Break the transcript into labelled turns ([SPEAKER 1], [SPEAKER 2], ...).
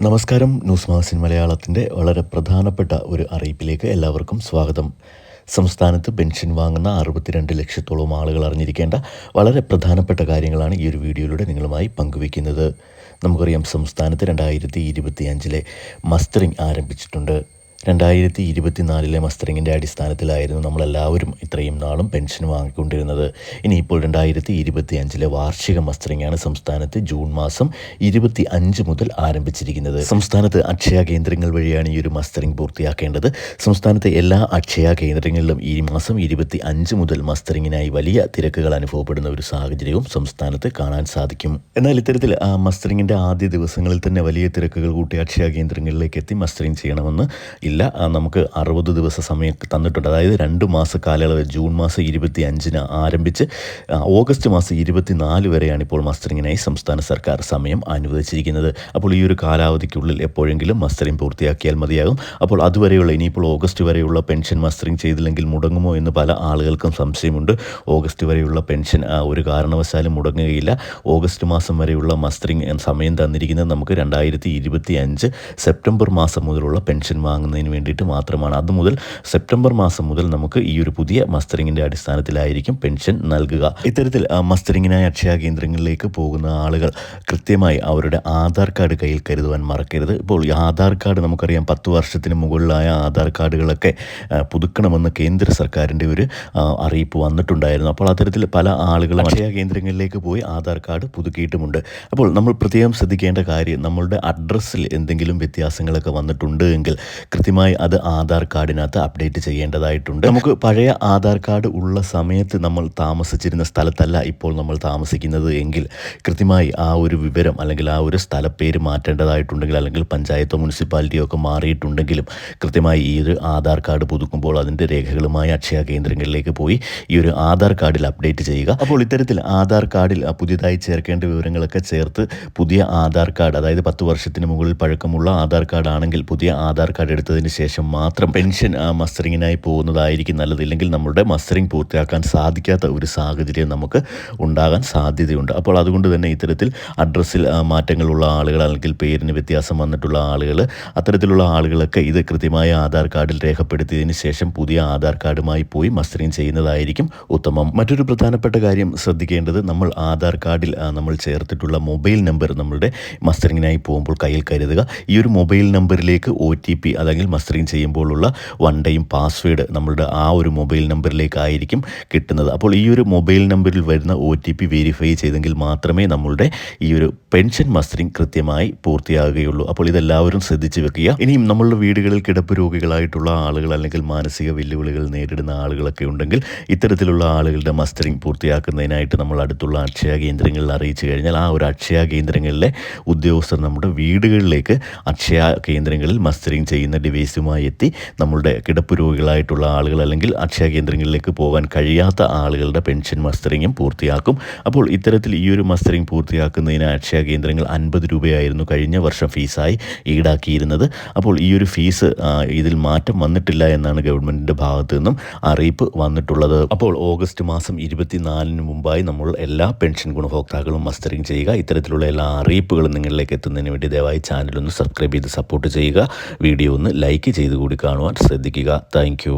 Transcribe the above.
[SPEAKER 1] നമസ്കാരം. News magazine മലയാളത്തിൻ്റെ വളരെ പ്രധാനപ്പെട്ട ഒരു അറിയിപ്പിലേക്ക് എല്ലാവർക്കും സ്വാഗതം. സംസ്ഥാനത്ത് പെൻഷൻ വാങ്ങുന്ന 62 ലക്ഷത്തോളം ആളുകൾ അറിഞ്ഞിരിക്കേണ്ട വളരെ പ്രധാനപ്പെട്ട കാര്യങ്ങളാണ് ഈ ഒരു വീഡിയോയിലൂടെ നിങ്ങളുമായി പങ്കുവയ്ക്കുന്നത്. നമുക്കറിയാം, സംസ്ഥാനത്ത് 2025 മസ്റ്ററിംഗ് ആരംഭിച്ചിട്ടുണ്ട്. 2024 മസ്റ്ററിങ്ങിൻ്റെ അടിസ്ഥാനത്തിലായിരുന്നു നമ്മളെല്ലാവരും ഇത്രയും നാളും പെൻഷൻ വാങ്ങിക്കൊണ്ടിരുന്നത്. ഇനിയിപ്പോൾ 2025 വാർഷിക മസ്റ്ററിങ്ങാണ് സംസ്ഥാനത്ത് ജൂൺ മാസം 25 മുതൽ ആരംഭിച്ചിരിക്കുന്നത്. സംസ്ഥാനത്ത് അക്ഷയ കേന്ദ്രങ്ങൾ വഴിയാണ് ഈ ഒരു മസ്റ്ററിംഗ് പൂർത്തിയാക്കേണ്ടത്. സംസ്ഥാനത്തെ എല്ലാ അക്ഷയ കേന്ദ്രങ്ങളിലും ഈ മാസം 25 മുതൽ മസ്റ്ററിങ്ങിനായി വലിയ തിരക്കുകൾ അനുഭവപ്പെടുന്ന ഒരു സാഹചര്യവും സംസ്ഥാനത്ത് കാണാൻ സാധിക്കും. എന്നാൽ ഇത്തരത്തിൽ മസ്റ്ററിങ്ങിൻ്റെ ആദ്യ ദിവസങ്ങളിൽ തന്നെ വലിയ തിരക്കുകൾ കൂട്ടി അക്ഷയ കേന്ദ്രങ്ങളിലേക്ക് എത്തി മസ്റ്ററിങ് ചെയ്യണമെന്ന് നമുക്ക് 60 ദിവസ സമയം തന്നിട്ടുണ്ട്. അതായത് 2 മാസ കാലയളവ്, ജൂൺ മാസം 25 ആരംഭിച്ച് ഓഗസ്റ്റ് മാസം 24 വരെയാണ് ഇപ്പോൾ മസ്റ്ററിങ്ങിനായി സംസ്ഥാന സർക്കാർ സമയം അനുവദിച്ചിരിക്കുന്നത്. അപ്പോൾ ഈ ഒരു കാലാവധിക്കുള്ളിൽ എപ്പോഴെങ്കിലും മസ്റ്ററിങ് പൂർത്തിയാക്കിയാൽ മതിയാകും. അപ്പോൾ അതുവരെയുള്ള, ഇനിയിപ്പോൾ ഓഗസ്റ്റ് വരെയുള്ള പെൻഷൻ മസ്റ്ററിങ് ചെയ്തില്ലെങ്കിൽ മുടങ്ങുമോ എന്ന് പല ആളുകൾക്കും സംശയമുണ്ട്. ഓഗസ്റ്റ് വരെയുള്ള പെൻഷൻ ഒരു കാരണവശാലും മുടങ്ങുകയില്ല. ഓഗസ്റ്റ് മാസം വരെയുള്ള മസ്റ്ററിങ് സമയം തന്നിരിക്കുന്നത് നമുക്ക് 2025 സെപ്റ്റംബർ മാസം മുതലുള്ള പെൻഷൻ വാങ്ങുന്നതിന് വേണ്ടിയിട്ട് മാത്രമാണ്. അതുമുതൽ സെപ്റ്റംബർ മാസം മുതൽ നമുക്ക് ഈ ഒരു പുതിയ മസ്റ്ററിങ്ങിൻ്റെ അടിസ്ഥാനത്തിലായിരിക്കും പെൻഷൻ നൽകുക. ഇത്തരത്തിൽ മസ്റ്ററിങ്ങിനായി അക്ഷയ കേന്ദ്രങ്ങളിലേക്ക് പോകുന്ന ആളുകൾ കൃത്യമായി അവരുടെ ആധാർ കാർഡ് കയ്യിൽ കരുതുവാൻ മറക്കരുത്. ഇപ്പോൾ ഈ ആധാർ കാർഡ് നമുക്കറിയാം, 10 വർഷത്തിന് മുകളിലായ ആധാർ കാർഡുകളൊക്കെ പുതുക്കണമെന്ന് കേന്ദ്ര സർക്കാരിൻ്റെ ഒരു അറിയിപ്പ് വന്നിട്ടുണ്ടായിരുന്നു. അപ്പോൾ അത്തരത്തിൽ പല ആളുകളും അക്ഷയ കേന്ദ്രങ്ങളിലേക്ക് പോയി ആധാർ കാർഡ് പുതുക്കിയിട്ടുമുണ്ട്. അപ്പോൾ നമ്മൾ പ്രത്യേകം ശ്രദ്ധിക്കേണ്ട കാര്യം, നമ്മളുടെ അഡ്രസ്സിൽ എന്തെങ്കിലും വ്യത്യാസങ്ങളൊക്കെ വന്നിട്ടുണ്ട് എങ്കിൽ കൃത്യമായി അത് ആധാർ കാർഡിനകത്ത് അപ്ഡേറ്റ് ചെയ്യേണ്ടതായിട്ടുണ്ട്. നമുക്ക് പഴയ ആധാർ കാർഡ് ഉള്ള സമയത്ത് നമ്മൾ താമസിച്ചിരുന്ന സ്ഥലത്തല്ല ഇപ്പോൾ നമ്മൾ താമസിക്കുന്നത് എങ്കിൽ കൃത്യമായി ആ ഒരു വിവരം അല്ലെങ്കിൽ ആ ഒരു സ്ഥലപ്പേര് മാറ്റേണ്ടതായിട്ടുണ്ടെങ്കിൽ, അല്ലെങ്കിൽ പഞ്ചായത്തോ മുനിസിപ്പാലിറ്റിയോ ഒക്കെ മാറിയിട്ടുണ്ടെങ്കിലും കൃത്യമായി ഈ ഒരു ആധാർ കാർഡ് പുതുക്കുമ്പോൾ അതിൻ്റെ രേഖകളുമായി അക്ഷയ കേന്ദ്രങ്ങളിലേക്ക് പോയി ഈ ഒരു ആധാർ കാർഡിൽ അപ്ഡേറ്റ് ചെയ്യുക. അപ്പോൾ ഇത്തരത്തിൽ ആധാർ കാർഡിൽ പുതിയതായി ചേർക്കേണ്ട വിവരങ്ങളൊക്കെ ചേർത്ത് പുതിയ ആധാർ കാർഡ്, അതായത് 10 വർഷത്തിന് മുകളിൽ പഴക്കമുള്ള ആധാർ കാർഡ് ആണെങ്കിൽ പുതിയ ആധാർ കാർഡ് എടുത്തതിന് ശേഷം മാത്രം പെൻഷൻ മസ്റ്ററിങ്ങിനായി പോകുന്നതായിരിക്കും നല്ലത്. ഇല്ലെങ്കിൽ നമ്മുടെ മസ്റ്ററിങ് പൂർത്തിയാക്കാൻ സാധിക്കാത്ത ഒരു സാഹചര്യം നമുക്ക് ഉണ്ടാകാൻ സാധ്യതയുണ്ട്. അപ്പോൾ അതുകൊണ്ട് തന്നെ ഇത്തരത്തിൽ അഡ്രസ്സിൽ മാറ്റങ്ങളുള്ള ആളുകൾ, അല്ലെങ്കിൽ പേരിന് വ്യത്യാസം വന്നിട്ടുള്ള ആളുകൾ, അത്തരത്തിലുള്ള ആളുകളൊക്കെ ഇത് കൃത്യമായ ആധാർ കാർഡിൽ രേഖപ്പെടുത്തിയതിന് ശേഷം പുതിയ ആധാർ കാർഡുമായി പോയി മസ്റ്ററിങ് ചെയ്യുന്നതായിരിക്കും ഉത്തമം. മറ്റൊരു പ്രധാനപ്പെട്ട കാര്യം ശ്രദ്ധിക്കേണ്ടത്, നമ്മൾ ആധാർ കാർഡിൽ നമ്മൾ ചേർത്തിട്ടുള്ള മൊബൈൽ നമ്പർ നമ്മളുടെ മസ്റ്ററിങ്ങിനായി പോകുമ്പോൾ കയ്യിൽ കരുതുക. ഈ ഒരു മൊബൈൽ നമ്പറിലേക്ക് OTP അല്ലെങ്കിൽ മസ്റ്ററിങ് ചെയ്യുമ്പോഴുള്ള 1 ടൈം പാസ്വേഡ് നമ്മളുടെ ആ ഒരു മൊബൈൽ നമ്പറിലേക്കായിരിക്കും കിട്ടുന്നത്. അപ്പോൾ ഈ ഒരു മൊബൈൽ നമ്പറിൽ വരുന്ന OTP വെരിഫൈ ചെയ്തെങ്കിൽ മാത്രമേ നമ്മളുടെ ഈ ഒരു പെൻഷൻ മസ്റ്ററിങ് കൃത്യമായി പൂർത്തിയാകുകയുള്ളൂ. അപ്പോൾ ഇതെല്ലാവരും ശ്രദ്ധിച്ച് വെക്കുക. ഇനിയും നമ്മളുടെ വീടുകളിൽ കിടപ്പ് രോഗികളായിട്ടുള്ള ആളുകൾ, അല്ലെങ്കിൽ മാനസിക വെല്ലുവിളികൾ നേരിടുന്ന ആളുകളൊക്കെ ഉണ്ടെങ്കിൽ ഇത്തരത്തിലുള്ള ആളുകളുടെ മസ്റ്ററിങ് പൂർത്തിയാക്കുന്നതിനായിട്ട് നമ്മൾ അടുത്തുള്ള അക്ഷയ കേന്ദ്രങ്ങളിൽ അറിയിച്ചു കഴിഞ്ഞാൽ ആ ഒരു അക്ഷയ കേന്ദ്രങ്ങളിലെ ഉദ്യോഗസ്ഥർ നമ്മുടെ വീടുകളിലേക്ക് അക്ഷയ കേന്ദ്രങ്ങളിൽ മസ്റ്ററിങ് ചെയ്യുന്ന ഡിവൈസുമായി എത്തി നമ്മളുടെ കിടപ്പ് രോഗികളായിട്ടുള്ള ആളുകൾ, അല്ലെങ്കിൽ അക്ഷയ കേന്ദ്രങ്ങളിലേക്ക് പോകാൻ കഴിയാത്ത ആളുകളുടെ പെൻഷൻ മസ്റ്ററിങ്ങും പൂർത്തിയാക്കും. അപ്പോൾ ഇത്തരത്തിൽ ഈ ഒരു മസ്റ്ററിങ് പൂർത്തിയാക്കുന്നതിന് അക്ഷയ കേന്ദ്രങ്ങൾ 50 രൂപയായിരുന്നു കഴിഞ്ഞ വർഷം ഫീസായി ഈടാക്കിയിരുന്നത്. അപ്പോൾ ഈ ഒരു ഫീസ് ഇതിൽ മാറ്റം വന്നിട്ടില്ല എന്നാണ് ഗവൺമെൻറ്റിൻ്റെ ഭാഗത്തു നിന്നും അറിയിപ്പ് വന്നിട്ടുള്ളത്. അപ്പോൾ ഓഗസ്റ്റ് മാസം 24 മുമ്പായി നമ്മൾ എല്ലാ പെൻഷൻ ഗുണഭോക്താക്കളും മസ്റ്ററിങ് ചെയ്യുക. ഇത്തരത്തിലുള്ള എല്ലാ അറിയിപ്പുകളും നിങ്ങളിലേക്ക് എത്തുന്നതിന് വേണ്ടി ദയവായി ചാനലൊന്ന് സബ്സ്ക്രൈബ് ചെയ്ത് സപ്പോർട്ട് ചെയ്യുക. വീഡിയോ ഒന്ന് ലൈക്ക് ചെയ്ത് കൂടി കാണുവാൻ ശ്രദ്ധിക്കുക. Thank you.